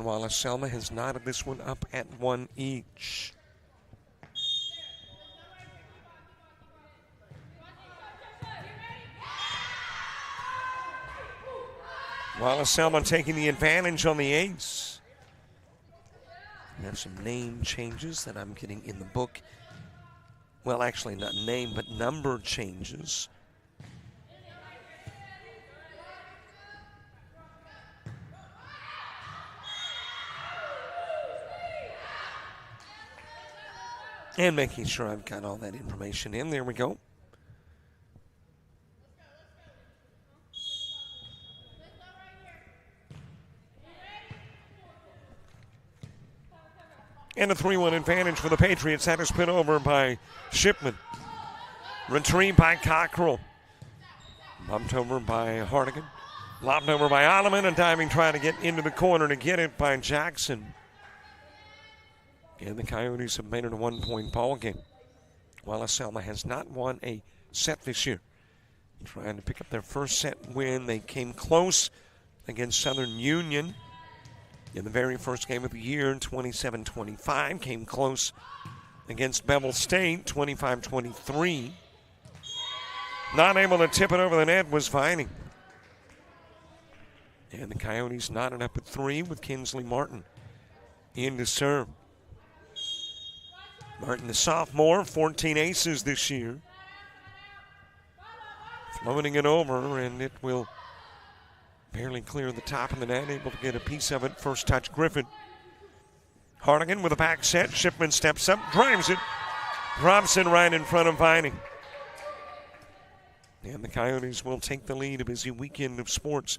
And Wallace Selma has knotted this one up at 1 each. Wallace Selma taking the advantage on the ace. We have some name changes that I'm getting in the book. Well, actually not name, but number changes. And making sure I've got all that information in. There we go. And a 3-1 advantage for the Patriots. That is put over by Shipman. Retrieved by Cockrell. Bumped over by Hardigan. Lobbed over by Alleman. A diving try to get into the corner to get it by Jackson. And the Coyotes have made it a 1-point ball game. Wallace Selma has not won a set this year. Trying to pick up their first set win. They came close against Southern Union in the very first game of the year, 27-25. Came close against Bevel State, 25-23. Not able to tip it over the net was Vining. And the Coyotes knotted up at 3 with Kinsley Martin in to serve. Martin, the sophomore, 14 aces this year. Floating it over, and it will barely clear the top of the net, able to get a piece of it. First touch, Griffin. Hardigan with a back set. Shipman steps up, drives it. Drops it right in front of Vining. And the Coyotes will take the lead. A busy weekend of sports,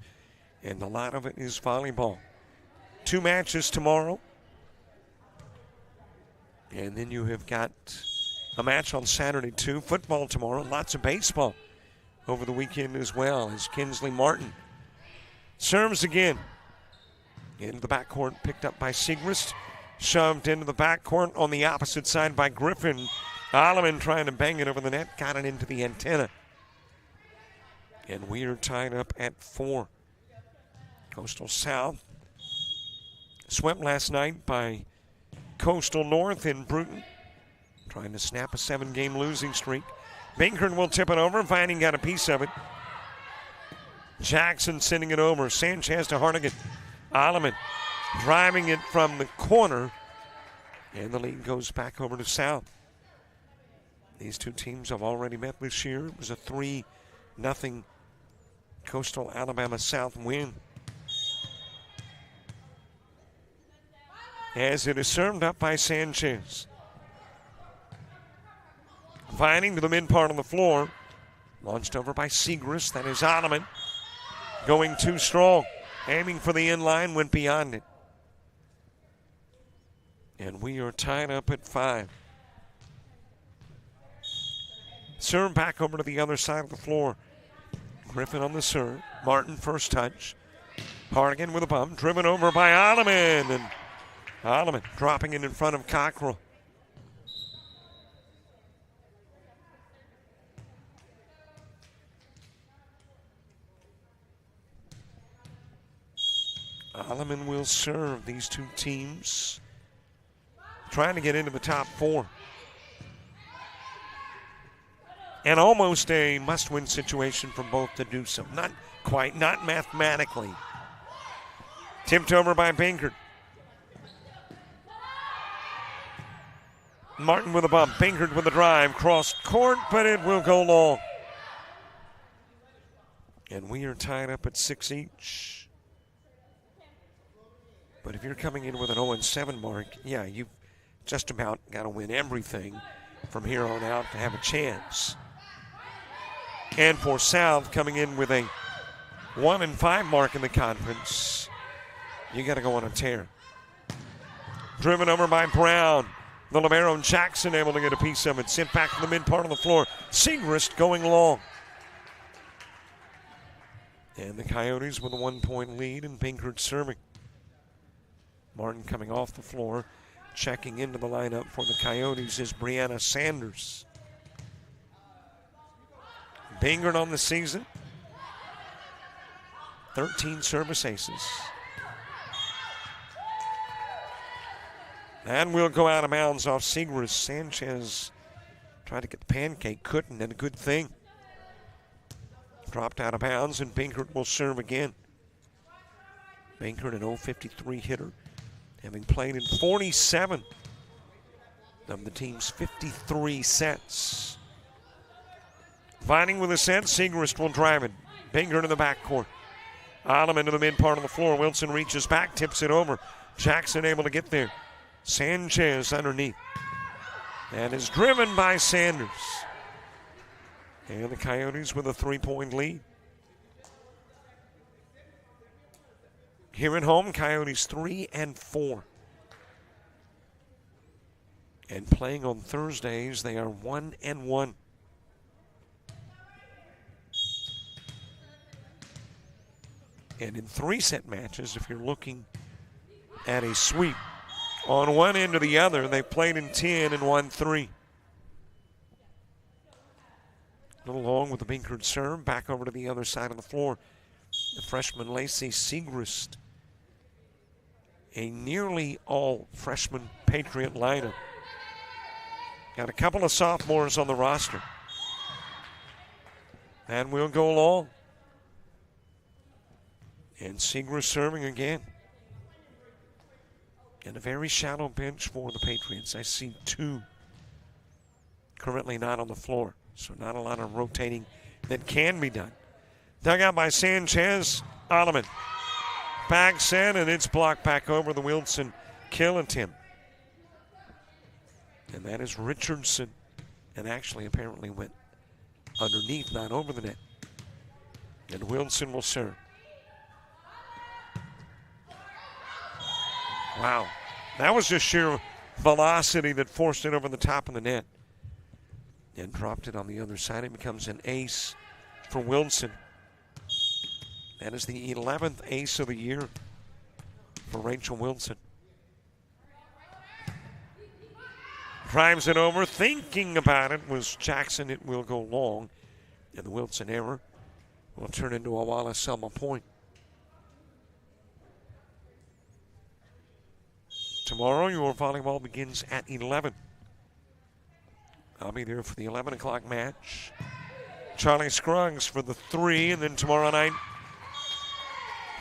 and a lot of it is volleyball. 2 matches tomorrow. And then you have got a match on Saturday, too. Football tomorrow. Lots of baseball over the weekend as well, as Kinsley Martin serves again. Into the backcourt, picked up by Siegrist. Shoved into the backcourt on the opposite side by Griffin. Alleman trying to bang it over the net. Got it into the antenna. And we are tied up at 4. Coastal South swept last night by Coastal North in Bruton. Trying to snap a 7-game losing streak. Binkert will tip it over. Vining got a piece of it. Jackson sending it over. Sanchez to Hardigan. Alleman driving it from the corner. And the lead goes back over to South. These two teams have already met this year. It was a 3-0 Coastal Alabama South win. As it is served up by Sanchez. Vining to the mid part of the floor. Launched over by Siegrist. That is Alleman. Going too strong. Aiming for the inline, went beyond it. And we are tied up at 5. Serve back over to the other side of the floor. Griffin on the serve. Martin first touch. Hardigan with a bump. Driven over by Alleman. And Alleman dropping it in front of Cockrell. Alleman will serve. These two teams trying to get into the top 4. And almost a must-win situation for both to do so. Not quite, not mathematically. Tipped over by Binkert. Martin with a bump. Binkert with a drive. Cross court, but it will go long. And we are tied up at 6 each. But if you're coming in with an 0-7 mark, yeah, you've just about got to win everything from here on out to have a chance. And for South, coming in with a 1-5 mark in the conference, you got to go on a tear. Driven over by Brown. The libero Jackson able to get a piece of it. Sent back to the mid part of the floor. Siegrist going long. And the Coyotes with a 1-point lead, and Binkert serving. Martin coming off the floor. Checking into the lineup for the Coyotes is Brianna Sanders. Binkert on the season. 13 service aces. And we'll go out of bounds off Segrist. Sanchez tried to get the pancake, couldn't, and a good thing. Dropped out of bounds, and Binkert will serve again. Binkert, an 0.53 hitter, having played in 47 of the team's 53 sets. Vining with a set, Segrist will drive it. Binkert in the backcourt. Alum into the mid part of the floor. Wilson reaches back, tips it over. Jackson able to get there. Sanchez underneath. That is driven by Sanders. And the Coyotes with a 3-point lead. Here at home, Coyotes 3-4. And playing on Thursdays, they are 1-1. And in 3-set matches, if you're looking at a sweep, on one end or the other, they played in 10 and won 3. A little long with the Binkert serve. Back over to the other side of the floor. The freshman Lacey Segrist. A nearly all freshman Patriot lineup. Got a couple of sophomores on the roster. And we'll go long. And Segrist serving again. And a very shallow bench for the Patriots. I see 2 currently not on the floor. So not a lot of rotating that can be done. Dug out by Sanchez. Alleman. Back set, and it's blocked back over the Wilson kill attempt. And that is Richardson. And actually apparently went underneath, not over the net. And Wilson will serve. Wow. That was just sheer velocity that forced it over the top of the net. And dropped it on the other side. It becomes an ace for Wilson. That is the 11th ace of the year for Rachel Wilson. Drives it over. Thinking about it was Jackson. It will go long. And the Wilson error will turn into a Wallace Selma point. Tomorrow, your volleyball begins at 11. I'll be there for the 11 o'clock match. Charlie Scruggs for the 3, and then tomorrow night,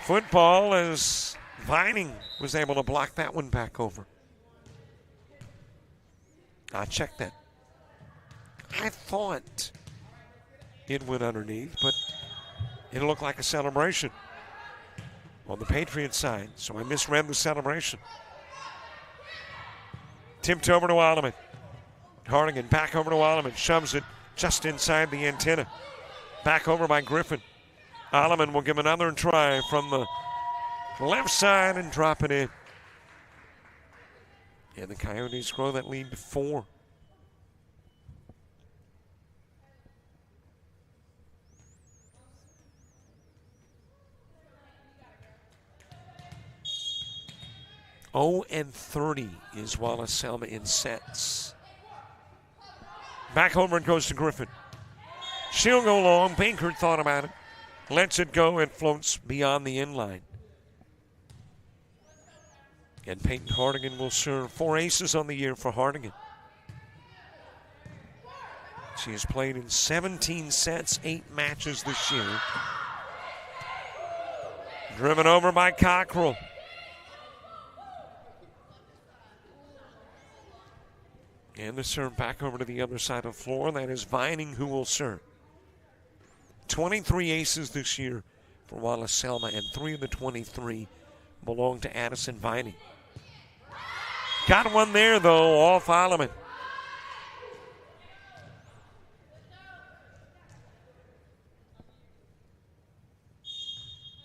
football as Vining was able to block that one back over. I checked that. I thought it went underneath, but it looked like a celebration on the Patriots side, so I misread the celebration. Tipped over to Alleman. Hardigan back over to Alleman. Shoves it just inside the antenna. Back over by Griffin. Alleman will give another try from the left side and drop it in. And the Coyotes grow that lead to 4. and 30 is Wallace Selma in sets. Back over it goes to Griffin. She'll go long. Binkert thought about it. Lets it go. It floats beyond the end line. And Peyton Hardigan will serve. 4 aces on the year for Hardigan. She has played in 17 sets, 8 matches this year. Driven over by Cockrell. And the serve back over to the other side of the floor. That is Vining who will serve. 23 aces this year for Wallace Selma, and 3 of the 23 belong to Addison Vining. Got one there, though, off Alleman.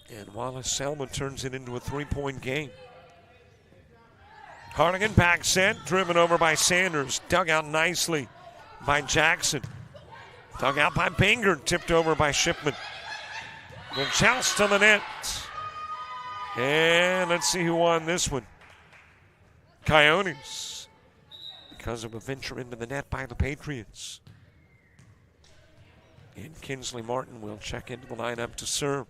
And Wallace Selma turns it into a 3-point game. Hardigan back set, driven over by Sanders. Dug out nicely by Jackson. Dug out by Binger, tipped over by Shipman. The joust to the net. And let's see who won this one. Coyotes. Because of a venture into the net by the Patriots. And Kinsley Martin will check into the lineup to serve.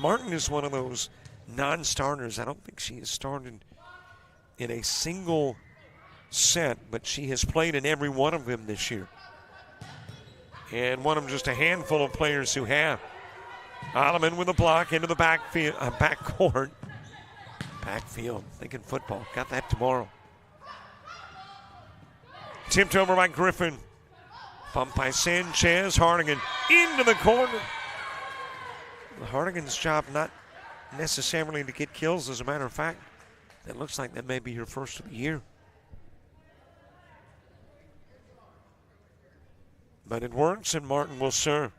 Martin is one of those non-starters. I don't think she has started in a single set, but she has played in every one of them this year. And one of them just a handful of players who have. Alleman with a block into the backcourt. Backfield, thinking football. Got that tomorrow. Tipped over by Griffin. Bumped by Sanchez. Hardigan into the corner. Hardigan's job not necessarily to get kills. As a matter of fact, that looks like that may be her first of the year. But it works, and Martin will serve.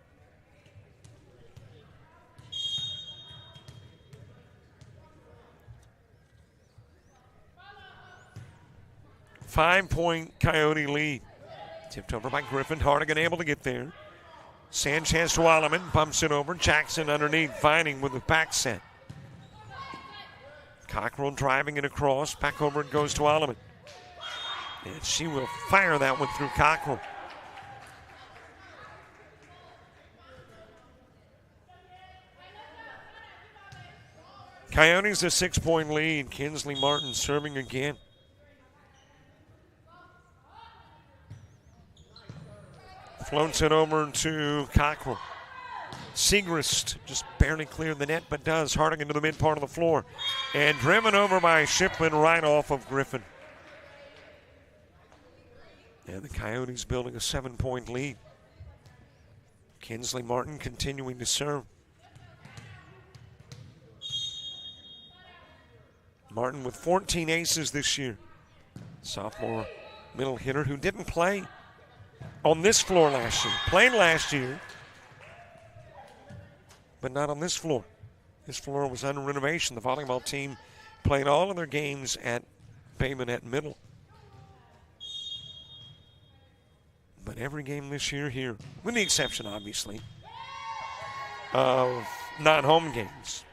Five-point Coyote lead. Tipped over by Griffin. Hardigan able to get there. Sanchez to Alleman. Bumps it over. Jackson underneath. Vining with the back set. Cockrell driving it across. Back over it goes to Alleman. And she will fire that one through Cockrell. Coyotes a 6-point lead. Kinsley Martin serving again. Floats it over to Cockrell. Siegrist just barely cleared the net, but does. Hardigan to the mid part of the floor. And driven over by Shipman right off of Griffin. And the Coyotes building a 7-point lead. Kinsley Martin continuing to serve. Martin with 14 aces this year. Sophomore middle hitter who didn't play on this floor last year. Played last year, but not on this floor. This floor was under renovation. The volleyball team played all of their games at Bay Minette Middle. But every game this year here, with the exception, obviously, of non-home games.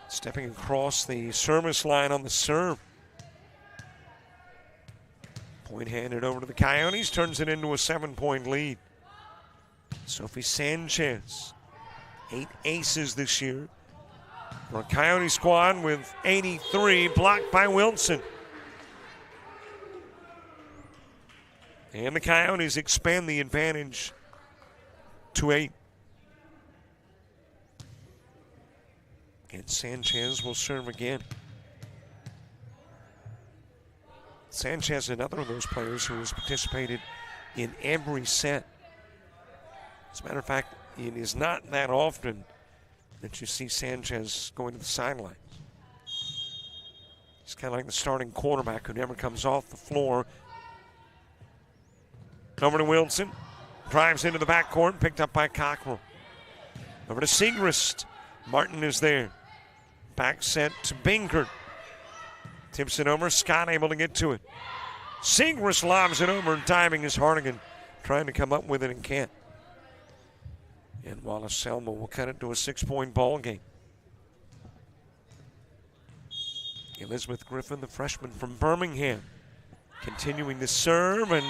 Stepping across the service line on the serve. Point handed over to the Coyotes, turns it into a 7-point lead. Sophie Sanchez, 8 aces this year. For a Coyote squad with 83, blocked by Wilson. And the Coyotes expand the advantage to 8. And Sanchez will serve again. Sanchez, another of those players who has participated in every set. As a matter of fact, it is not that often that you see Sanchez going to the sidelines. He's kind of like the starting quarterback who never comes off the floor. Over to Wilson. Drives into the backcourt, picked up by Cockrell. Over to Siegrist. Martin is there. Back set to Binkert. Tips it over. Scott able to get to it. Siegrist lobs it over, and diving is Hardigan. Trying to come up with it and can't. And Wallace Selma will cut it to a 6-point ball game. Elizabeth Griffin, the freshman from Birmingham, continuing to serve and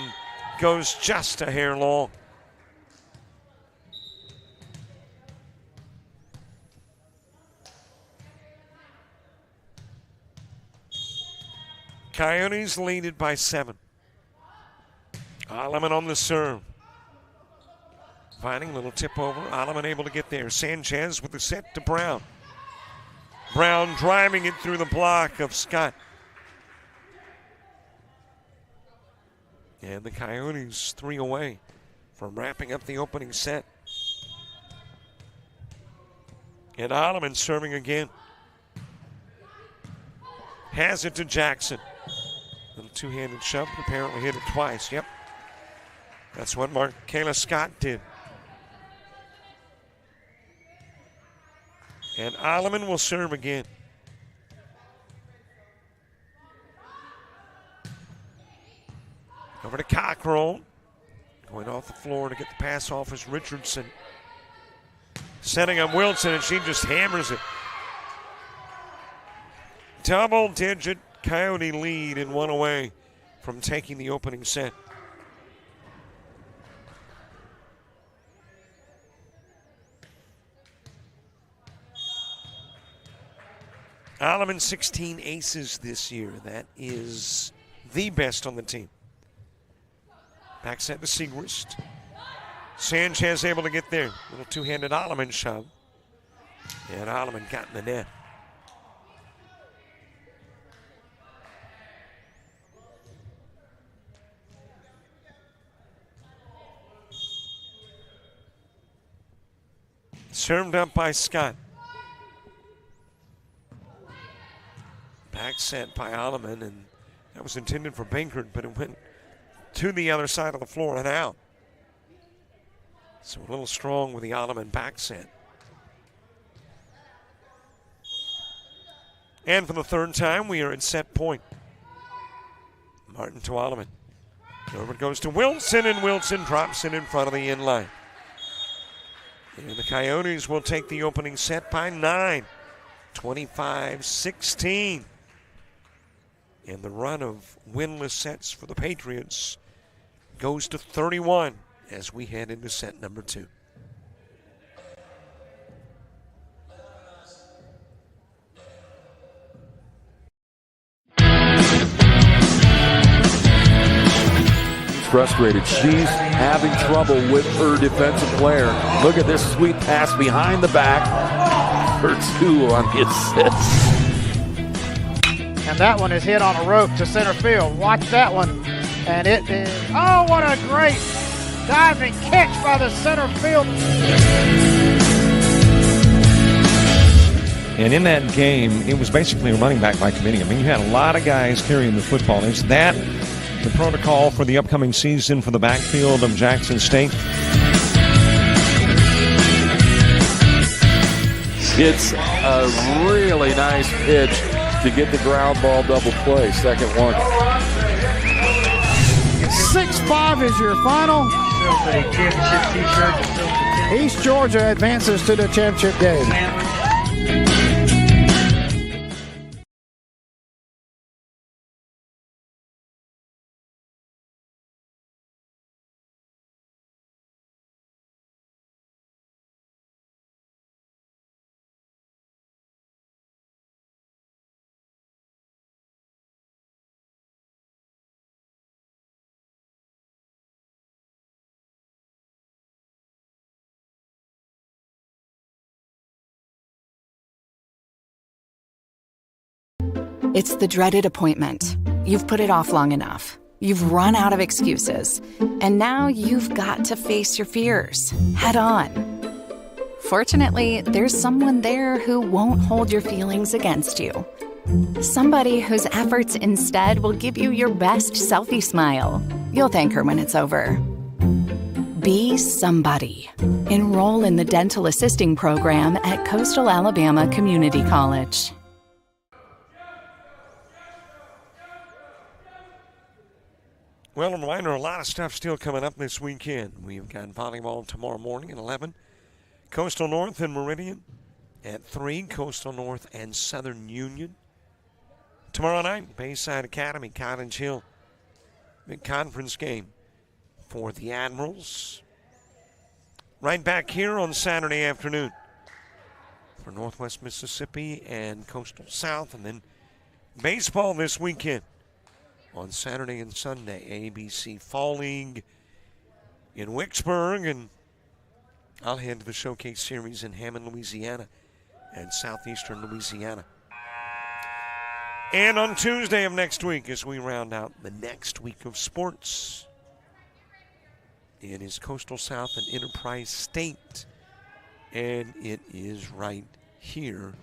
goes just a hair long. Coyotes lead it by 7. Alleman on the serve. Vining, little tip over. Alleman able to get there. Sanchez with the set to Brown. Brown driving it through the block of Scott. And the Coyotes 3 away from wrapping up the opening set. And Alleman serving again. Has it to Jackson. Little two-handed shove, apparently hit it twice. Yep. That's what Kayla Scott did. And Alleman will serve again. Over to Cockrell. Going off the floor to get the pass off is Richardson. Setting up Wilson, and she just hammers it. Double-digit Coyote lead and 1 away from taking the opening set. Alleman, 16 aces this year. That is the best on the team. Back set to Segrist. Sanchez able to get there. Little two-handed Alleman shove. And Alleman got in the net. Served up by Scott. Back set by Alleman, and that was intended for Bankert, but it went to the other side of the floor and out. So a little strong with the Alleman back set. And for the third time, we are at set point. Martin to Alleman. Over it goes to Wilson, and Wilson drops it in front of the inline. And the Coyotes will take the opening set by 9, 25-16. And the run of winless sets for the Patriots goes to 31 as we head into set number 2. Frustrated. She's having trouble with her defensive player. Look at this sweet pass behind the back for 2 on the assist. And that one is hit on a rope to center field. Watch that one. And it is, oh, what a great diving catch by the center field. And in that game, it was basically a running back by committee. I mean, you had a lot of guys carrying the football. Is that the protocol for the upcoming season for the backfield of Jackson State? It's a really nice pitch to get the ground ball double play. Second one. 6-5 is your final. East Georgia advances to the championship game. It's the dreaded appointment. You've put it off long enough. You've run out of excuses. And now you've got to face your fears head on. Fortunately, there's someone there who won't hold your feelings against you. Somebody whose efforts instead will give you your best selfie smile. You'll thank her when it's over. Be somebody. Enroll in the dental assisting program at Coastal Alabama Community College. Well, a reminder, a lot of stuff still coming up this weekend. We've got volleyball tomorrow morning at 11. Coastal North and Meridian at 3. Coastal North and Southern Union. Tomorrow night, Bayside Academy, Cottage Hill. Big conference game for the Admirals. Right back here on Saturday afternoon for Northwest Mississippi and Coastal South. And then baseball this weekend. On Saturday and Sunday, ABC Fall League in Wicksburg, and I'll head to the Showcase Series in Hammond, Louisiana, and southeastern Louisiana. And on Tuesday of next week, as we round out the next week of sports, it is Coastal South and Enterprise State, and it is right here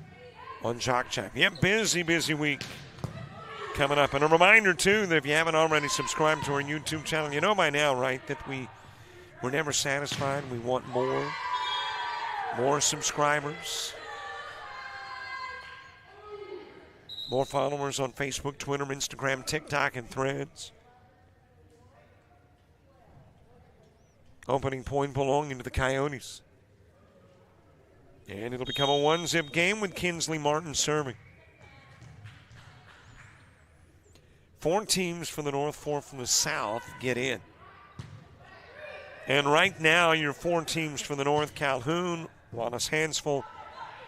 on JockJive. Yep, busy week coming up. And a reminder, too, that if you haven't already subscribed to our YouTube channel, you know by now, right, that we're never satisfied. We want more subscribers, more followers on Facebook, Twitter, Instagram, TikTok, and Threads. Opening point belonging to the Coyotes. And it'll become a one-zip game with Kinsley Martin serving. 4 teams from the North, 4 from the South get in. And right now, your 4 teams from the North, Calhoun, Wallace, Hansville,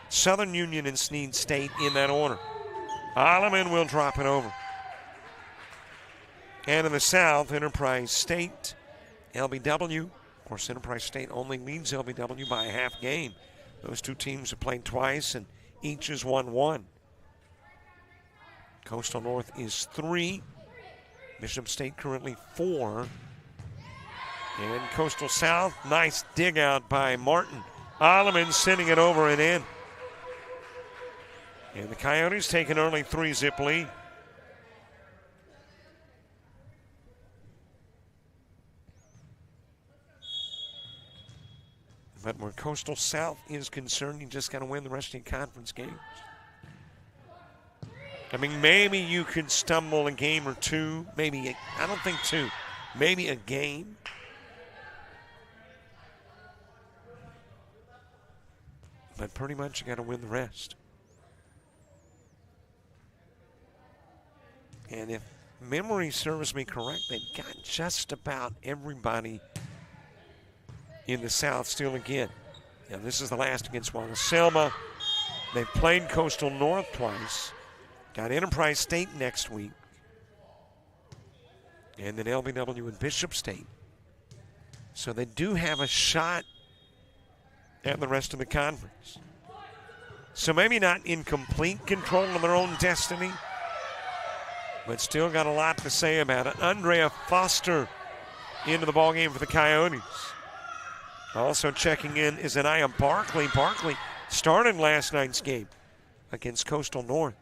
Southern Union, and Snead State in that order. Alleman will drop it over. And in the South, Enterprise State, LBW. Of course, Enterprise State only leads LBW by a half game. Those two teams have played twice, and each has won one. Coastal North is 3. Bishop State currently 4. And Coastal South, nice dig out by Martin. Alleman sending it over and in. And the Coyotes take an early 3-zip lead. But where Coastal South is concerned, you just got to win the rest of your conference games. I mean, maybe you could stumble a game or two. Maybe, I don't think 2. Maybe a game. But pretty much you got to win the rest. And if memory serves me correct, they've got just about everybody in the South still again. Now, this is the last against Wallace. Selma, they've played Coastal North twice. Got Enterprise State next week. And then LBW and Bishop State. So they do have a shot at the rest of the conference. So maybe not in complete control of their own destiny, but still got a lot to say about it. Andrea Foster into the ballgame for the Coyotes. Also checking in is Anaya Barkley. Barkley started last night's game against Coastal North.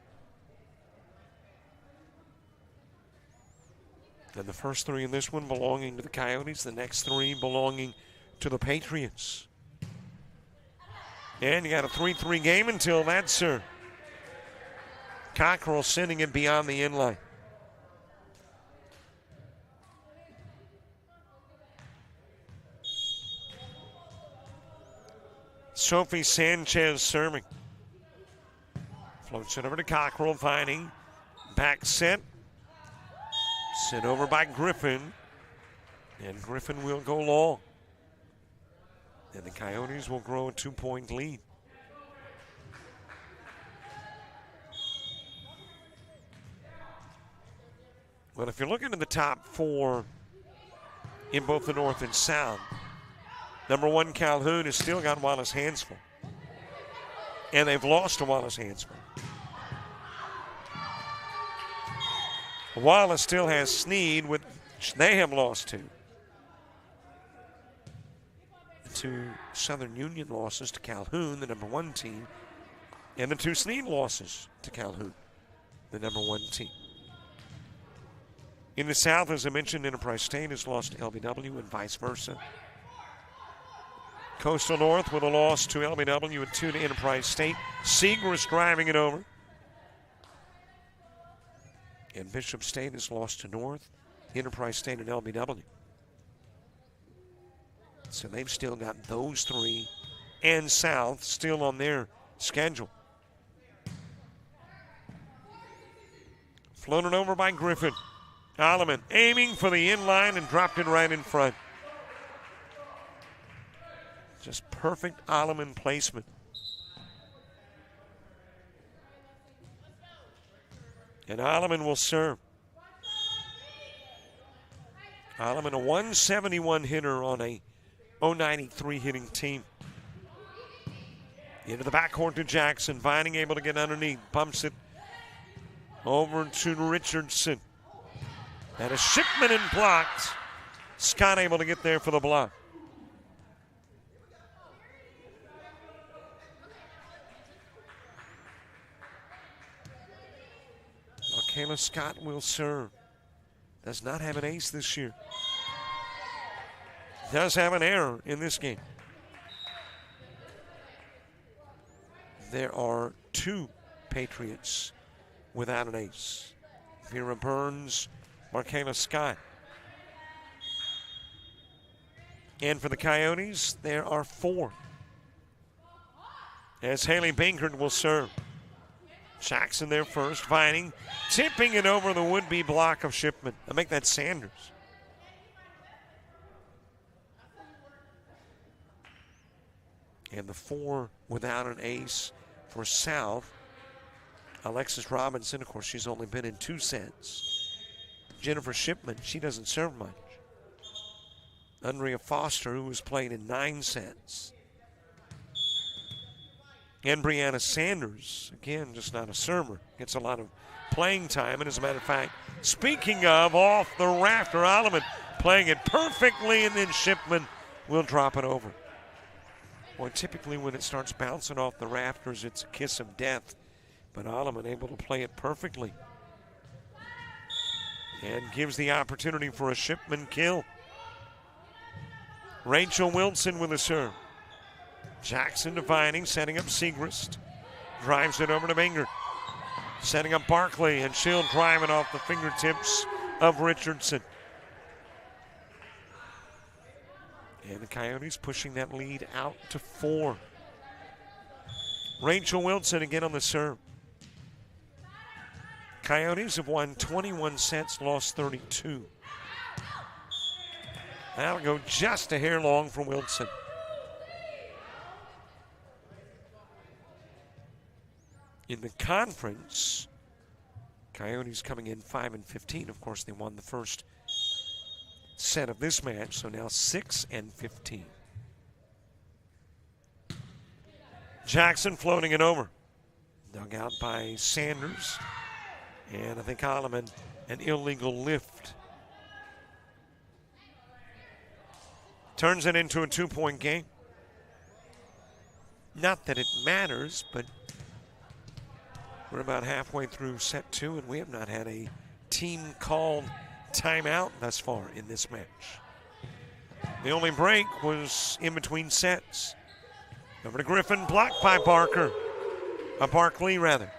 And the first 3 in this one belonging to the Coyotes, the next 3 belonging to the Patriots. And you got a 3-3 game until that, sir. Cockrell sending it beyond the inline. Sophie Sanchez serving. Floats it over to Cockrell, finding back set. Sent over by Griffin. And Griffin will go long. And the Coyotes will grow a 2-point lead. Well, if you're looking at the top 4 in both the North and South, number 1, Calhoun, has still got Wallace Hansville. And they've lost to Wallace Hansville. Wallace still has Sneed, which they have lost to. 2 Southern Union losses to Calhoun, the number 1 team, and the 2 Sneed losses to Calhoun, the number 1 team. In the South, as I mentioned, Enterprise State has lost to LBW and vice versa. Coastal North with a loss to LBW and 2 to Enterprise State. Segrist driving it over. And Bishop State has lost to North, Enterprise State, and LBW. So they've still got those 3 and South still on their schedule. Floated over by Griffin. Alleman aiming for the inline and dropped it right in front. Just perfect Alleman placement. And Alleman will serve. Alleman, a 171 hitter on a 093 hitting team. Into the backcourt to Jackson. Vining able to get underneath. Bumps it over to Richardson. And a Shipman and blocked. Scott able to get there for the block. Kayla Scott will serve. Does not have an ace this year. Does have an error in this game. There are 2 Patriots without an ace. Vera Burns, Markayla Scott. And for the Coyotes, there are 4. As Haley Bankert will serve. Jackson there first, Vining, tipping it over the would-be block of Shipman. I make that Sanders. And the 4 without an ace for South Alexis Robinson, of course, she's only been in 2 sets. Jennifer Shipman, she doesn't serve much. Andrea Foster, who has played in 9 sets. And Brianna Sanders, again, just not a server. Gets a lot of playing time. And as a matter of fact, speaking of off the rafter, Alleman playing it perfectly, and then Shipman will drop it over. Boy, typically when it starts bouncing off the rafters, it's a kiss of death. But Alleman able to play it perfectly. And gives the opportunity for a Shipman kill. Rachel Wilson with a serve. Jackson dividing, setting up Siegrist. Drives it over to Binger. Setting up Barkley, and she'll drive it off the fingertips of Richardson. And the Coyotes pushing that lead out to 4. Rachel Wilson again on the serve. Coyotes have won 21 sets, lost 32. That'll go just a hair long for Wilson. In the conference, Coyotes coming in 5-15. Of course, they won the first set of this match, so now 6-15. Jackson floating it over. Dug out by Sanders. And I think Alleman, an illegal lift. Turns it into a 2-point game. Not that it matters, but we're about halfway through set 2, and we have not had a team-called timeout thus far in this match. The only break was in between sets. Over to Griffin, blocked by Barkley rather.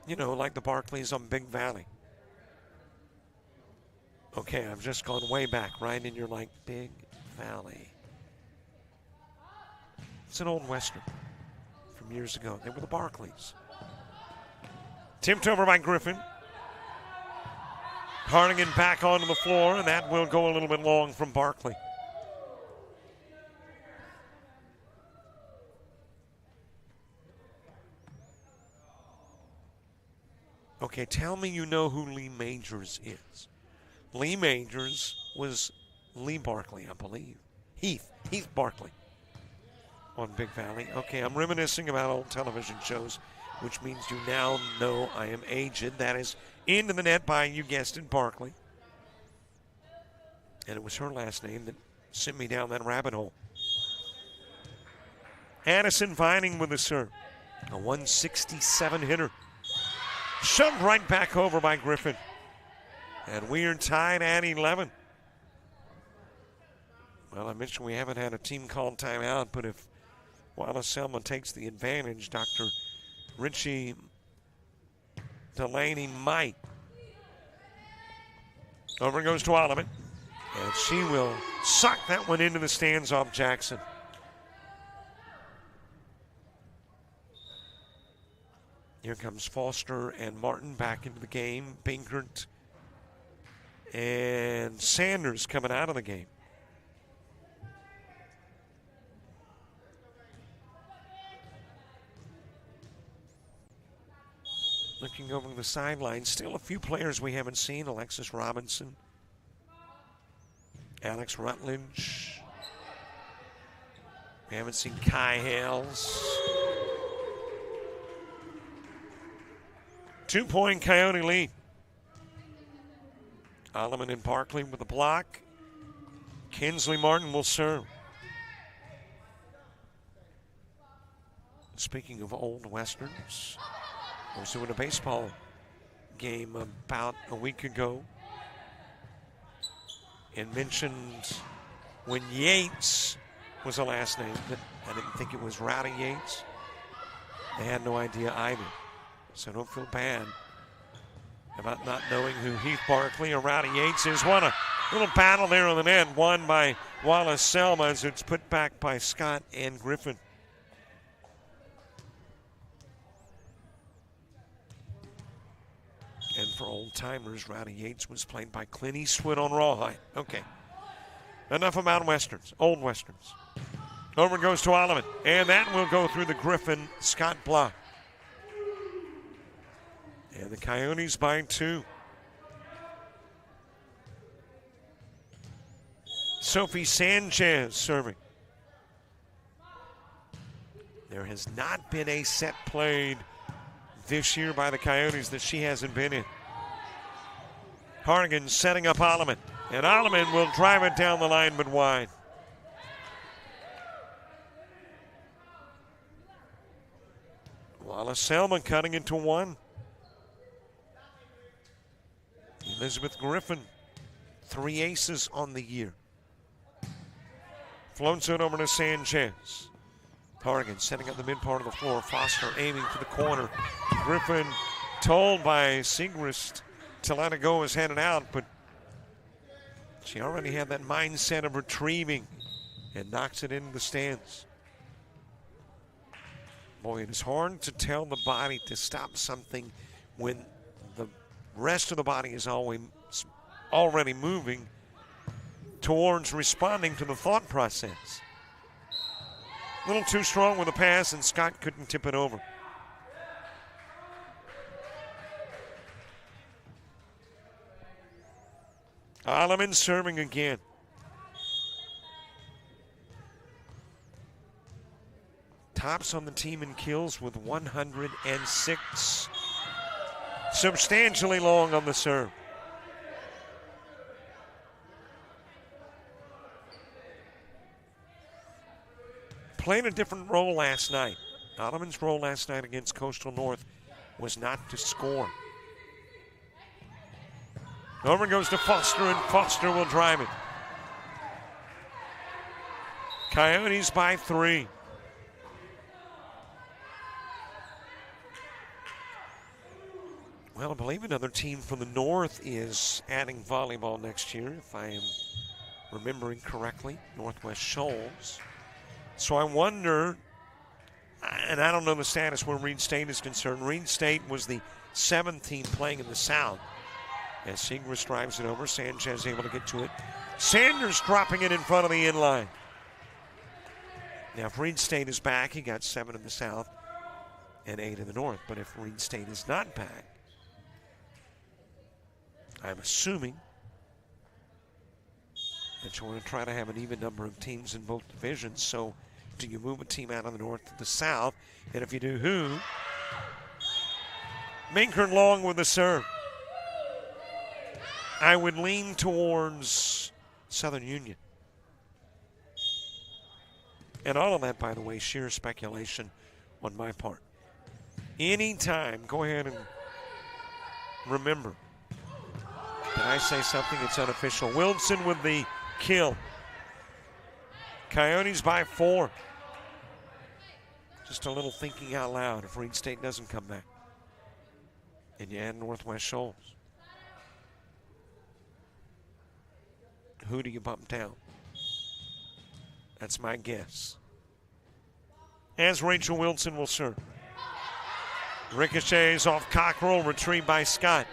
You know, like the Barclays on Big Valley. Okay, I've just gone way back, right? And you're like, Big Valley. It's an old Western from years ago. They were the Barclays. Tipped over by Griffin. Hardigan back onto the floor, and that will go a little bit long from Barkley. Okay, tell me you know who Lee Majors is. Lee Majors was Lee Barkley, I believe. Heath Barkley on Big Valley. Okay, I'm reminiscing about old television shows, which means you now know I am aged. That is into the net by, you guessed it, Barkley. And it was her last name that sent me down that rabbit hole. Addison Vining with the serve. A 167 hitter. Shoved right back over by Griffin. And we are tied at 11. Well, I mentioned we haven't had a team called timeout, but if Wallace Selma takes the advantage, Dr. Richie Delaney might. Over goes to Alleman. And she will suck that one into the stands off Jackson. Here comes Foster and Martin back into the game. Binkert and Sanders coming out of the game. Looking over the sidelines, still a few players we haven't seen. Alexis Robinson, Alex Rutledge. We haven't seen Kai Hales. 2-point Coyote lead. Alleman and Barkley with a block. Kinsley Martin will serve. Speaking of old Westerns, I was doing a baseball game about a week ago and mentioned when Yates was the last name, but I didn't think it was Rowdy Yates. They had no idea either. So don't feel bad about not knowing who Heath Barkley or Rowdy Yates is. What a little battle there on the net, won by Wallace Selma as it's put back by Scott and Griffin. And for old timers, Rowdy Yates was played by Clint Eastwood on Rawhide. Okay, enough about Westerns, old Westerns. Over goes to Alleman, and that will go through the Griffin Scott block. And the Coyotes by 2. Sophie Sanchez serving. There has not been a set played this year by the Coyotes that she hasn't been in. Hardigan setting up Alleman, and Alleman will drive it down the line but wide. Wallace Selma cutting into 1. Elizabeth Griffin, 3 aces on the year. Floats it over to Sanchez. Hardigan setting up the mid part of the floor. Foster aiming for the corner. Griffin told by Segrist to let it go as headed out, but she already had that mindset of retrieving and knocks it into the stands. Boy, it is hard to tell the body to stop something when the rest of the body is already moving towards responding to the thought process. A little too strong with the pass, and Scott couldn't tip it over. Alleman serving again. Tops on the team in kills with 106. Substantially long on the serve. Played a different role last night. Alleman's role last night against Coastal North was not to score. Over goes to Foster, and Foster will drive it. Coyotes by 3. Well, I believe another team from the north is adding volleyball next year, if I am remembering correctly, Northwest Shoals. So I wonder, and I don't know the status where Reed State is concerned. Reed State was the 7th team playing in the South. As Segrist drives it over, Sanchez able to get to it. Sanders dropping it in front of the inline. Now, if Reed State is back, he got 7 in the South and 8 in the North. But if Reed State is not back, I'm assuming that you want to try to have an even number of teams in both divisions. So do you move a team out of the North to the South? And if you do, who? Minker Long with the serve. I would lean towards Southern Union. And all of that, by the way, sheer speculation on my part. Anytime, go ahead and remember, did I say something? It's unofficial. Wilson with the kill. Coyotes by 4. Just a little thinking out loud if Reed State doesn't come back. And you add Northwest Shoals. Who do you bump down? That's my guess. As Rachel Wilson will serve. Ricochets off Cockrell, retrieved by Scott.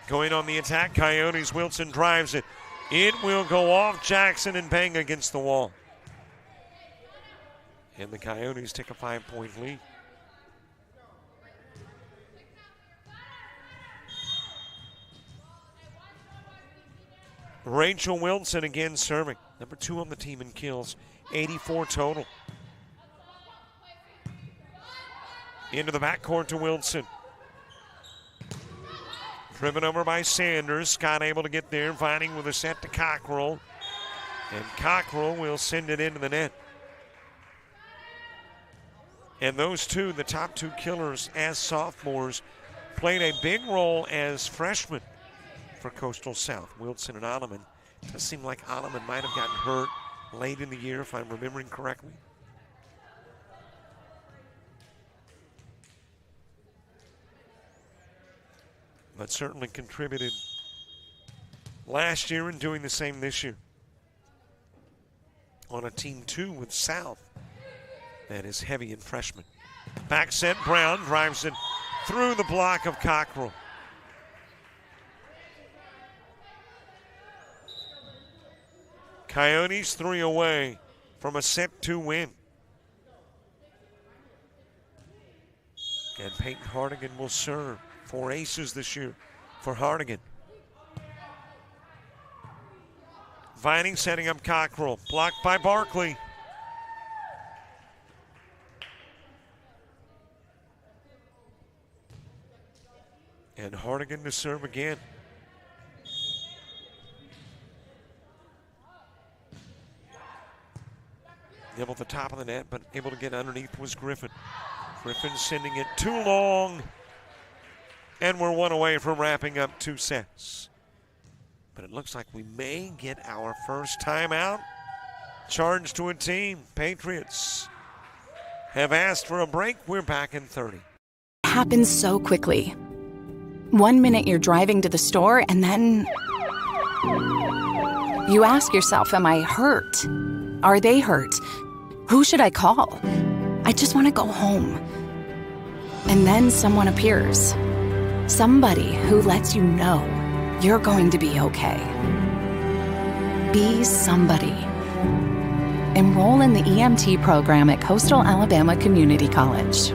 Going on the attack, Coyotes. Wilson drives it. It will go off Jackson and bang against the wall. And the Coyotes take a 5-point lead. Rachel Wilson again serving. Number 2 on the team in kills. 84 total. Into the backcourt to Wilson. Driven over by Sanders. Scott able to get there, fighting with a set to Cockrell. And Cockrell will send it into the net. And those two, the top 2 killers as sophomores, played a big role as freshmen for Coastal South. Wilson and Alleman. It does seem like Alleman might have gotten hurt late in the year, if I'm remembering correctly. But certainly contributed last year and doing the same this year. On a team 2 with South that is heavy in freshmen. Back set, Brown drives it through the block of Cockrell. Coyotes 3 away from a set 2 win. And Peyton Hardigan will serve. 4 aces this year for Hardigan. Vining setting up Cockrell. Blocked by Barkley. And Hardigan to serve again. Nibbled the top of the net, but able to get underneath was Griffin. Griffin sending it too long. And we're 1 away from wrapping up 2 sets. But it looks like we may get our first timeout. Charge to a team. Patriots have asked for a break. We're back in 30. It happens so quickly. 1 minute you're driving to the store and then you ask yourself, am I hurt? Are they hurt? Who should I call? I just want to go home. And then someone appears. Somebody who lets you know you're going to be okay. Be somebody. Enroll in the EMT program at Coastal Alabama Community College.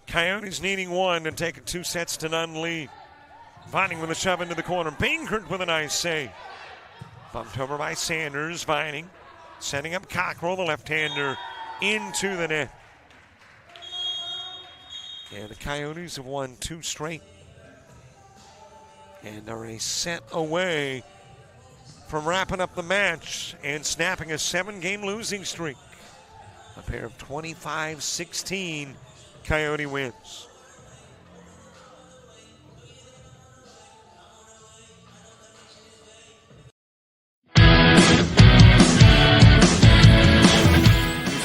Coyotes needing 1 to take a 2-0 lead. Vining with a shove into the corner. Bingert with a nice save. Bumped over by Sanders. Vining setting up Cockrell, the left-hander, into the net. And the Coyotes have won 2 straight. And are a set away from wrapping up the match and snapping a 7-game losing streak. A pair of 25-16 Coyote wins.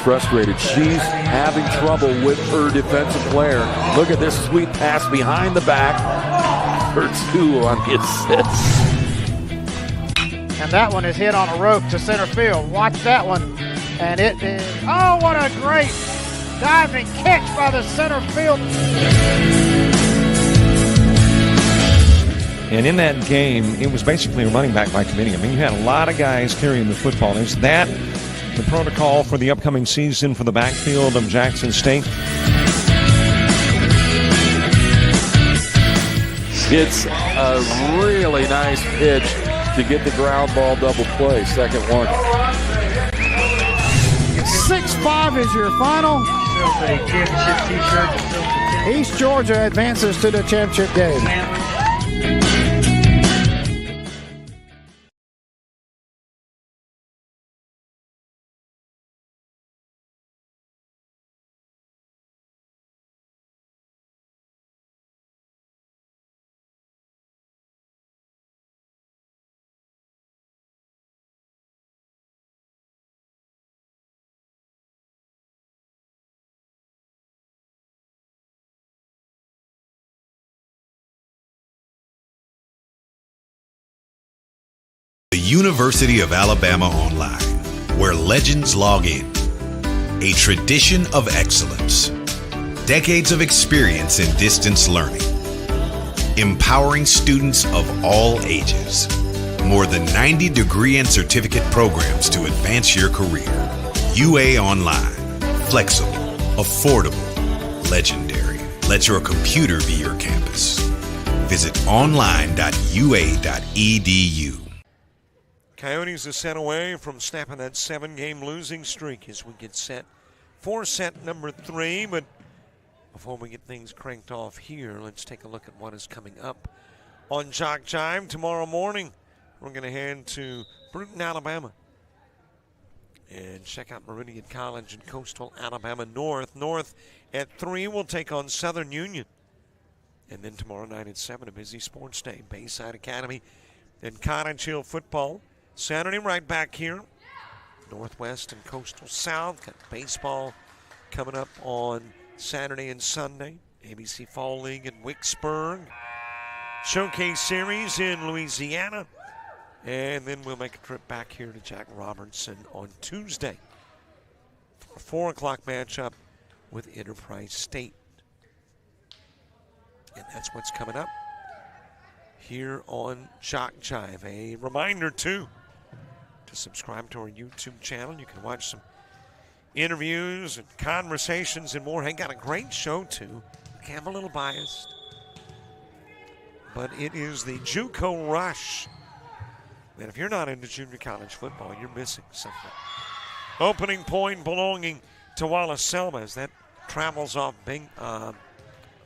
Frustrated. She's having trouble with her defensive player. Look at this sweet pass behind the back for 2 on the assist. And that one is hit on a rope to center field. Watch that one. And it is, oh, what a great diving catch by the center field. And in that game, it was basically a running back by committee. I mean, you had a lot of guys carrying the football. Is that the protocol for the upcoming season for the backfield of Jackson State? It's a really nice pitch to get the ground ball double play. Second one. 6-5 is your final. East Georgia advances to the championship game. The University of Alabama Online, where legends log in. A tradition of excellence. Decades of experience in distance learning. Empowering students of all ages. More than 90 degree and certificate programs to advance your career. UA Online. Flexible, affordable, legendary. Let your computer be your campus. Visit online.ua.edu. Coyotes are set away from snapping that 7-game losing streak as we get set for set number 3. But before we get things cranked off here, let's take a look at what is coming up on JockJive tomorrow morning. We're going to head to Bruton, Alabama, and check out Meridian College in Coastal Alabama North. North at 3 will take on Southern Union. And then tomorrow night at 7, a busy sports day. Bayside Academy and Cottage Hill football. Saturday right back here. Northwest and Coastal South. Got baseball coming up on Saturday and Sunday. ABC Fall League in Wicksburg. Showcase Series in Louisiana. And then we'll make a trip back here to Jack Robertson on Tuesday for a 4 o'clock matchup with Enterprise State. And that's what's coming up here on JockJive. A reminder, too, to subscribe to our YouTube channel. You can watch some interviews and conversations and more. Hey, got a great show, too. I'm a little biased, but it is the JUCO Rush. And if you're not into junior college football, you're missing something. Opening point belonging to Wallace Selma as that travels off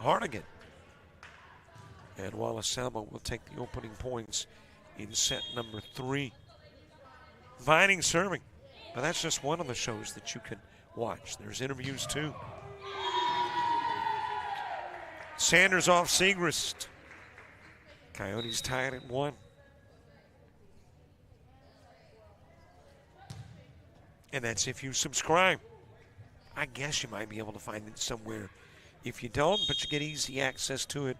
Hardigan. And Wallace Selma will take the opening points in set number 3. Vining serving. But that's just one of the shows that you can watch. There's interviews too. Sanders off Segrist. Coyotes tied at 1. And that's if you subscribe. I guess you might be able to find it somewhere. If you don't, but you get easy access to it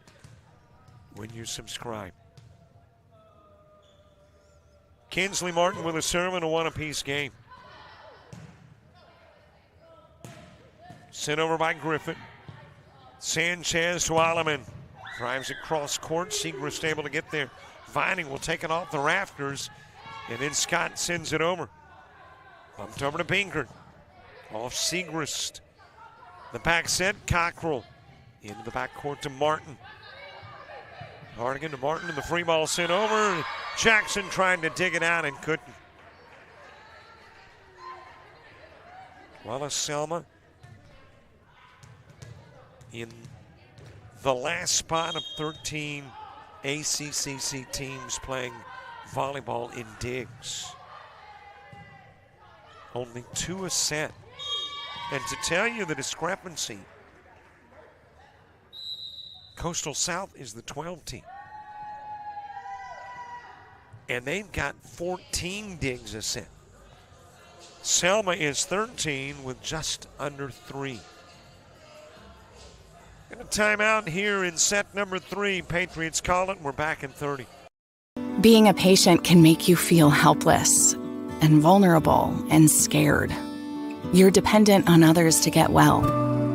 when you subscribe. Kinsley Martin with a serve and a 1-apiece game. Sent over by Griffin. Sanchez to Alleman. Drives it cross court. Segrist able to get there. Vining will take it off the rafters. And then Scott sends it over. Bumped over to Binkert. Off Segrist. The back set, Cockrell. Into the backcourt to Martin. Hardigan to Martin, and the free ball sent over. Jackson trying to dig it out and couldn't. Wallace Selma in the last spot of 13 ACCC teams playing volleyball in digs. Only 2 a set. And to tell you the discrepancy, Coastal South is the 12 team. And they've got 14 digs a set. Selma is 13 with just under 3. And a timeout here in set number 3. Patriots call it. We're back in 30. Being a patient can make you feel helpless and vulnerable and scared. You're dependent on others to get well.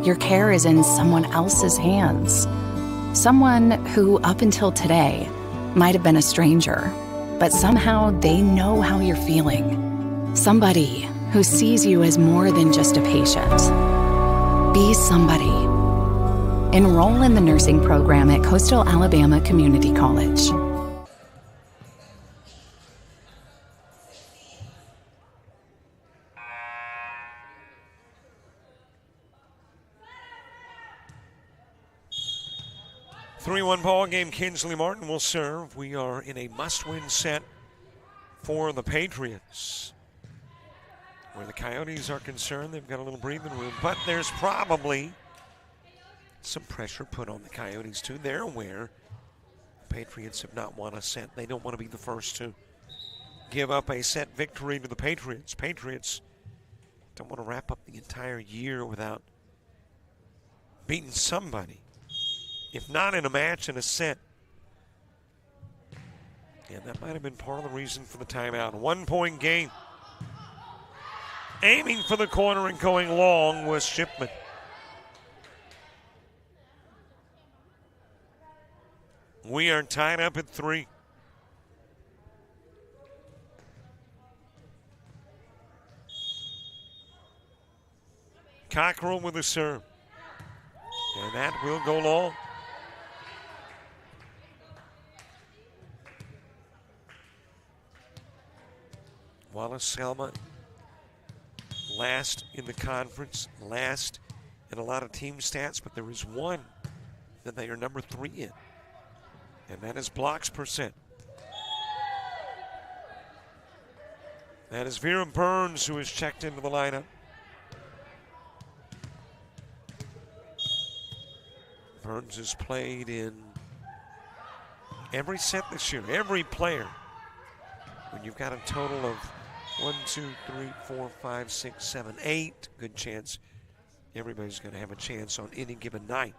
Your care is in someone else's hands. Someone who, up until today, might have been a stranger, but somehow they know how you're feeling. Somebody who sees you as more than just a patient. Be somebody. Enroll in the nursing program at Coastal Alabama Community College. Three-1 ball game. Kinsley Martin will serve. We are in a must-win set for the Patriots. Where the Coyotes are concerned, they've got a little breathing room, but there's probably some pressure put on the Coyotes too. They're aware the Patriots have not won a set. They don't want to be the first to give up a set victory to the Patriots. Patriots don't want to wrap up the entire year without beating somebody. If not in a match, in a set. And that might have been part of the reason for the timeout. 1-point game. Aiming for the corner and going long was Shipman. We are tied up at 3. Cockrell with a serve. And that will go long. Wallace Selma, last in the conference, last in a lot of team stats, but there is one that they are number 3 in, and that is blocks percent. That is Vera Burns, who has checked into the lineup. Burns has played in every set this year, every player. When you've got a total of 1, 2, 3, 4, 5, 6, 7, 8, good chance everybody's going to have a chance on any given night.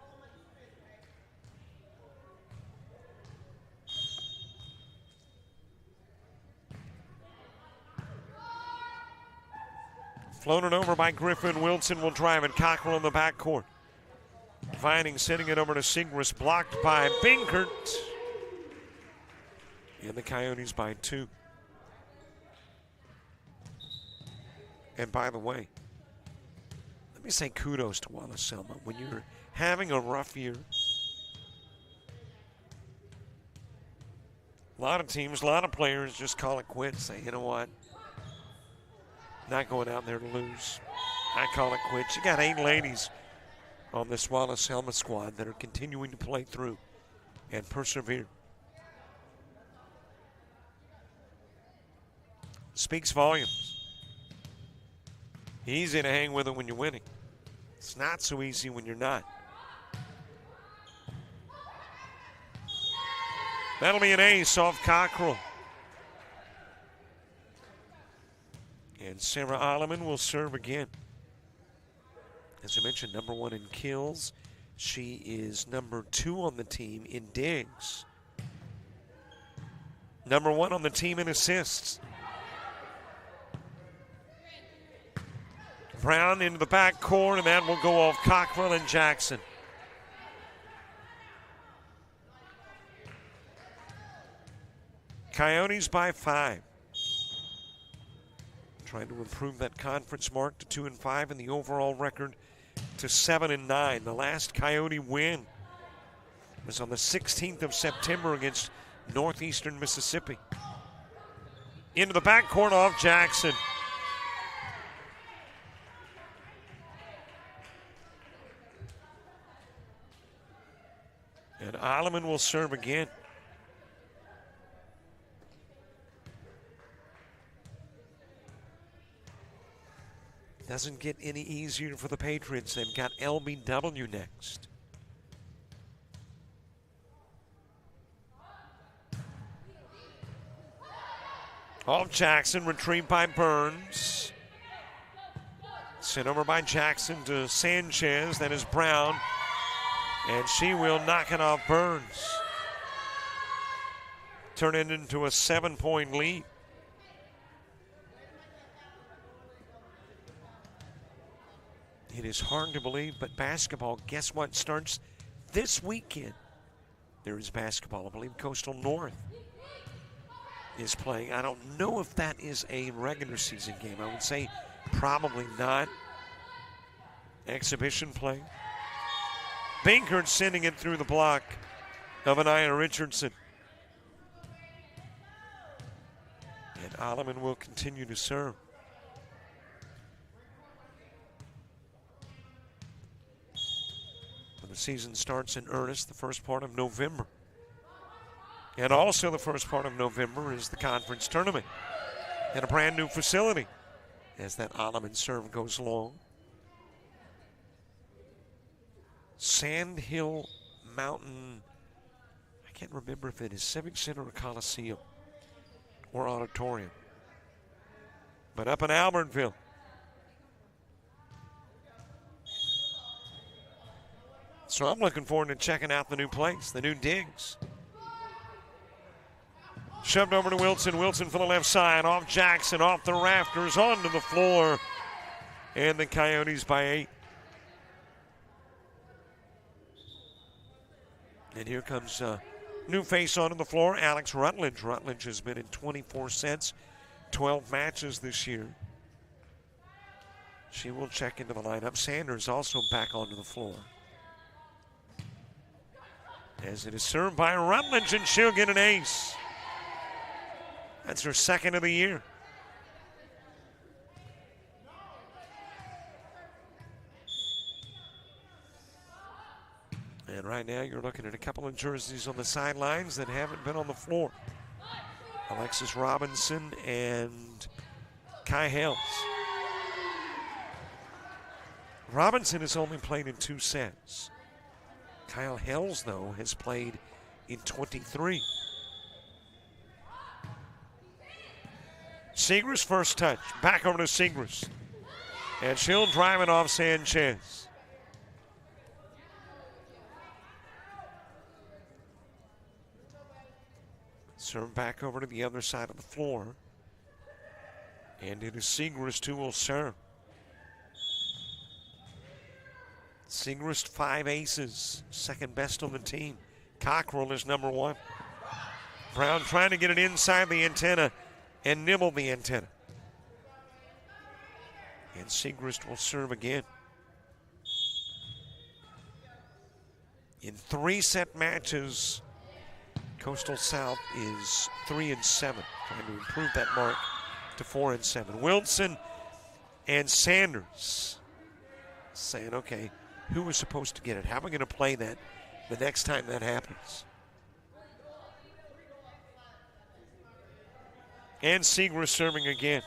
Floated over by Griffin. Wilson will drive it. Cockrell in the backcourt. Vining sending it over to Singris, blocked by Binkert. And the Coyotes by 2. And by the way, let me say kudos to Wallace Selma. When you're having a rough year, a lot of teams, a lot of players just call it quits. Say, you know what? Not going out there to lose. I call it quits. You got 8 ladies on this Wallace Selma squad that are continuing to play through and persevere. Speaks volumes. Easy to hang with it when you're winning. It's not so easy when you're not. That'll be an ace off Cockrell. And Sarah Alleman will serve again. As I mentioned, number 1 in kills. She is number 2 on the team in digs. Number 1 on the team in assists. Brown into the backcourt, and that will go off Cockrell and Jackson. Coyotes by 5. Trying to improve that conference mark to 2-5 and the overall record to 7-9. The last Coyote win was on the 16th of September against Northeastern Mississippi. Into the backcourt off Jackson. And Alleman will serve again. Doesn't get any easier for the Patriots. They've got LBW next. Off Jackson, retrieved by Burns. Sent over by Jackson to Sanchez. That is Brown. And she will knock it off Burns. Turn it into a 7-point lead. It is hard to believe, but basketball, guess what, starts this weekend. There is basketball. I believe Coastal North is playing. I don't know if that is a regular season game. I would say probably not. Exhibition play. Binkert sending it through the block of Anaya Richardson. And Alleman will continue to serve. The season starts in earnest the first part of November. And also the first part of November is the conference tournament at a brand new facility as that Alleman serve goes long. Sand Hill Mountain, I can't remember if it is Civic Center or Coliseum or Auditorium, but up in Albertville. So I'm looking forward to checking out the new place, the new digs. Shoved over to Wilson. Wilson for the left side. Off Jackson, off the rafters, onto the floor. And the Coyotes by 8. And here comes a new face onto the floor, Alex Rutledge. Rutledge has been in 24 sets, 12 matches this year. She will check into the lineup. Sanders also back onto the floor. As it is served by Rutledge, and she'll get an ace. That's her second of the year. And right now you're looking at a couple of jerseys on the sidelines that haven't been on the floor. Alexis Robinson and Kai Hales. Robinson has only played in 2 sets. Kyle Hells, though, has played in 23. Singris first touch. Back over to Singris. And she'll drive it off Sanchez. Serve back over to the other side of the floor. And it is Singris who will serve. Segrist 5 aces, second best on the team. Cockrell is number 1. Brown trying to get it inside the antenna and nibble the antenna. And Segrist will serve again. In 3-set matches, Coastal South is 3-7, trying to improve that mark to 4-7. Wilson and Sanders saying, okay, who was supposed to get it? How am I going to play that the next time that happens? And Segrist serving again.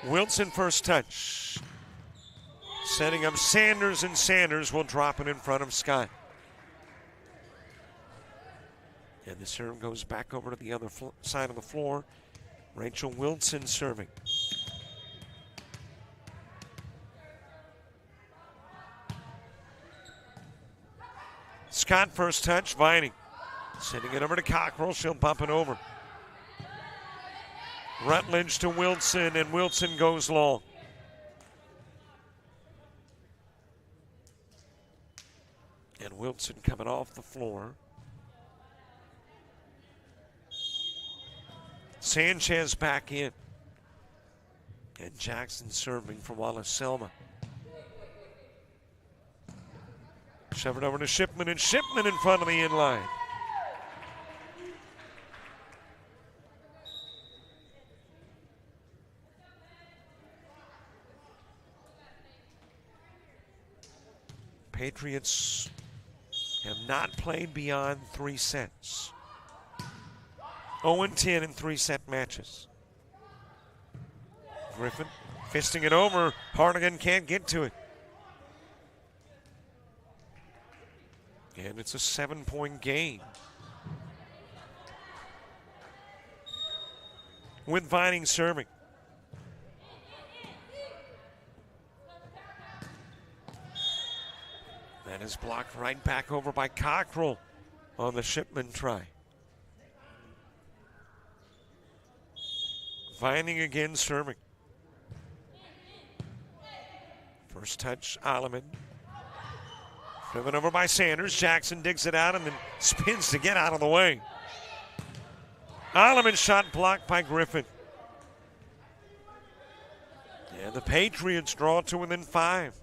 Wilson first touch. Setting up Sanders, and Sanders will drop it in front of Scott. And the serve goes back over to the other side of the floor. Rachel Wilson serving. Scott first touch, Vining. Sending it over to Cockrell, she'll bump it over. Rutledge to Wilson, and Wilson goes long. And Wilson coming off the floor. Sanchez back in. And Jackson serving for Wallace Selma. Shove it over to Shipman, and Shipman in front of the inline. Patriots have not played beyond 3 sets. 0-10 in 3-set matches. Griffin fisting it over. Hardigan can't get to it. And it's a 7-point game. With Vining serving. That is blocked right back over by Cockrell on the Shipman try. Vining again serving. First touch, Alleman. Driven over by Sanders. Jackson digs it out and then spins to get out of the way. Alleman shot blocked by Griffin. And the Patriots draw to within 5.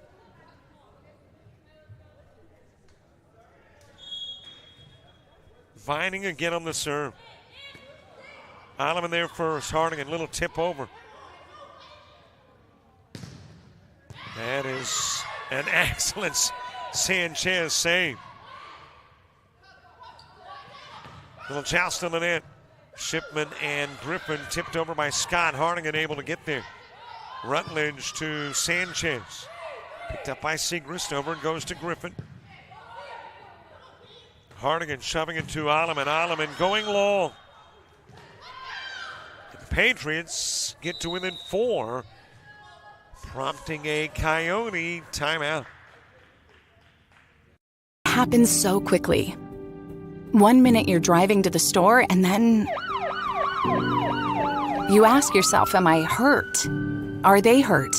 Vining again on the serve. Alleman there first. Hardigan, little tip over. That is an excellent Sanchez save. Little joust on the net. Shipman and Griffin tipped over by Scott. Hardigan able to get there. Rutledge to Sanchez. Picked up by Segrist. Over and goes to Griffin. Hardigan shoving it to Alleman. Alleman going long. The Patriots get to within 4, prompting a Coyote timeout. Happens so quickly. 1 minute you're driving to the store, and then you ask yourself, am I hurt? Are they hurt?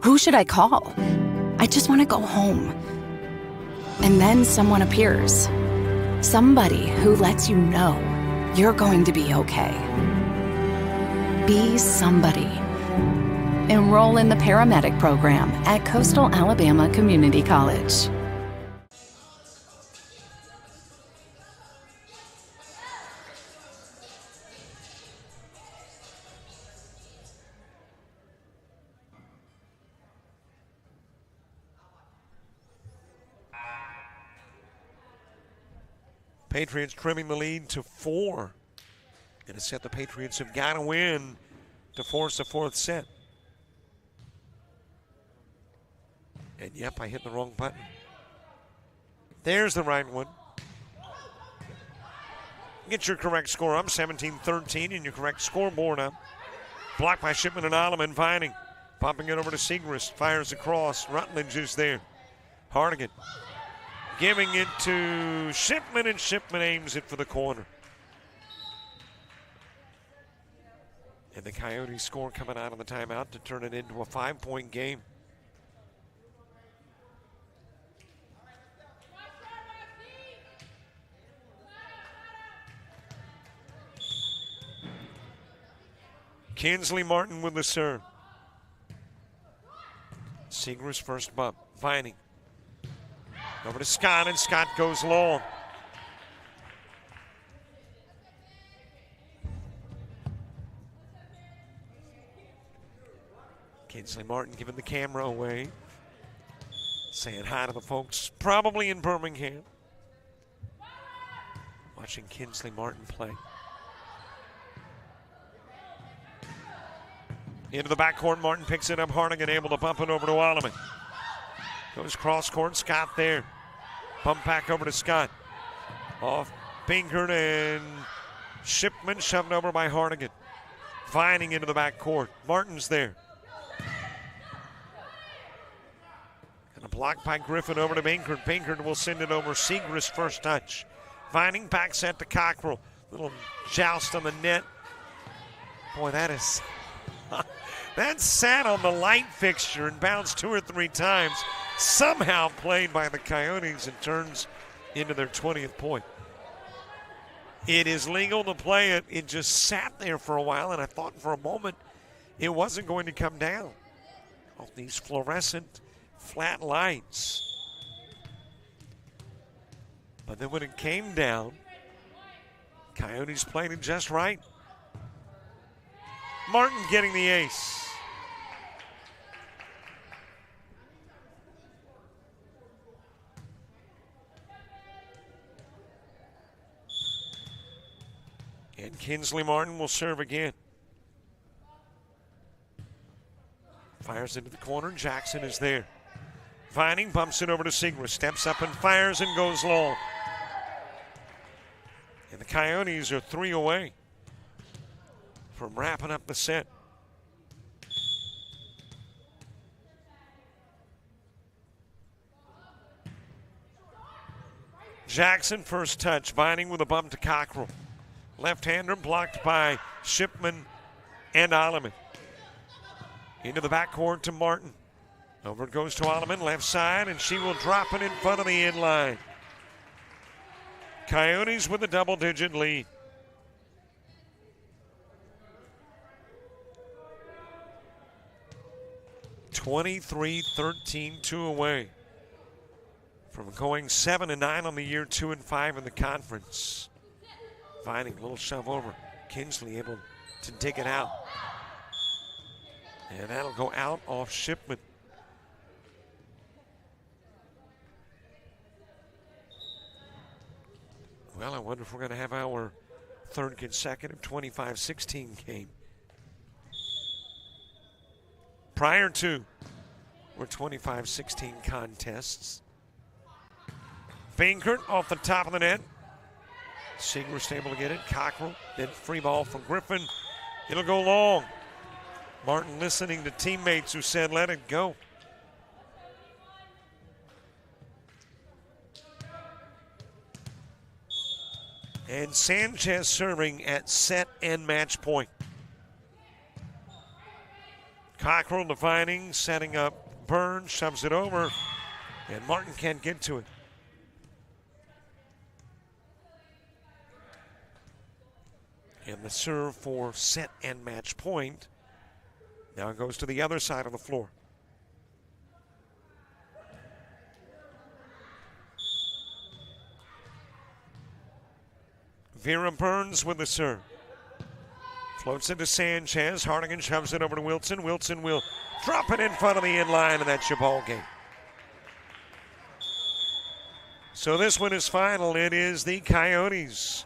Who should I call? I just want to go home. And then someone appears. Somebody who lets you know you're going to be okay. Be somebody. Enroll in the paramedic program at Coastal Alabama Community College. Patriots trimming the lead to 4. In a set the Patriots have got to win to force a 4th set. And yep, I hit the wrong button. There's the right one. Get your correct score up, 17-13, and your correct scoreboard up. Blocked by Shipman and Alleman. Vining popping it over to Segrist. Fires across. Rutledge is there. Hardigan giving it to Shipman, and Shipman aims it for the corner. And the Coyotes score coming out of the timeout to turn it into a 5-point game. Kinsley Martin with the serve. Seagra's first bump. Vining. Over to Scott, and Scott goes long. Kinsley Martin giving the camera away. Saying hi to the folks, probably in Birmingham. Watching Kinsley Martin play. Into the backcourt, Martin picks it up. Harnigan able to bump it over to Alleman. Goes cross court, Scott there. Bump back over to Scott. Off Pinkert, and Shipman shoved over by Harnigan. Vining into the backcourt. Martin's there. And a block by Griffin over to Pinkert. Pinkert will send it over. Seagra's first touch. Vining back set to Cockrell. Little joust on the net. Boy, that is... that sat on the light fixture and bounced 2 or 3 times. Somehow played by the Coyotes and turns into their 20th point. It is legal to play it. It just sat there for a while, and I thought for a moment it wasn't going to come down off these fluorescent flat lights. But then when it came down, Coyotes played it just right. Martin getting the ace. And Kinsley Martin will serve again. Fires into the corner. Jackson is there. Vining bumps it over to Seagra. Steps up and fires and goes long. And the Coyotes are 3 away from wrapping up the set. Jackson first touch. Vining with a bump to Cockrell. Left-hander blocked by Shipman and Alleman. Into the backcourt to Martin. Over it goes to Alleman, left side, and she will drop it in front of the in-line. Coyotes with a double-digit lead. (23-13), 2 away from going 7-9 on the year, 2-5 in the conference. Vining, little shove over. Kinsley able to dig it out. And that'll go out off Shipman. Well, I wonder if we're going to have our third consecutive 25-16 game. Prior to were 25-16 contests. Pinkert off the top of the net. Seagra's able to get it. Cockrell, then free ball from Griffin. It'll go long. Martin listening to teammates who said, let it go. And Sanchez serving at set and match point. Cockrell defining, setting up Burns, shoves it over, and Martin can't get to it. And the serve for set and match point now goes to the other side of the floor. Vera Burns with the serve. Floats into Sanchez. Harnigan shoves it over to Wilson. Wilson will drop it in front of the in-line, and that's your ball game. So this one is final. It is the Coyotes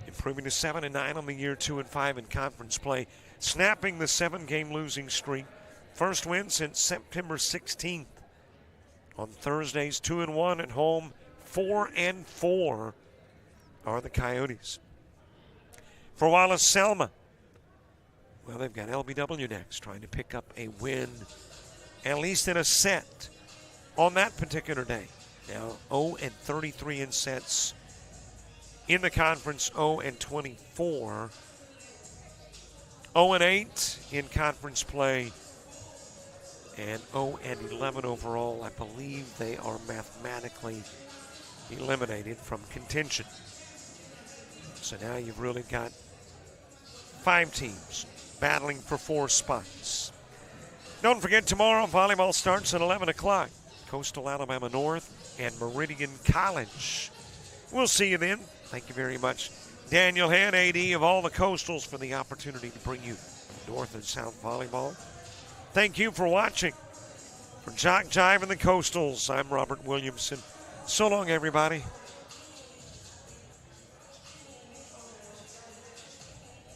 improving to 7-9 on the year, 2-5 in conference play, snapping the 7-game losing streak. First win since September 16th. On Thursdays, 2-1 at home, 4-4 are the Coyotes. For Wallace, Selma, well, they've got LBW next, trying to pick up a win, at least in a set, on that particular day. Now, 0-33 in sets in the conference, 0-24 0-8 in conference play and 0-11 overall. I believe they are mathematically eliminated from contention. So now you've really got 5 teams battling for 4 spots. Don't forget, tomorrow volleyball starts at 11 o'clock. Coastal Alabama North and Meridian College. We'll see you then. Thank you very much, Daniel Head, AD of all the Coastals, for the opportunity to bring you North and South volleyball. Thank you for watching. For JockJive and the Coastals, I'm Robert Williamson. So long, everybody.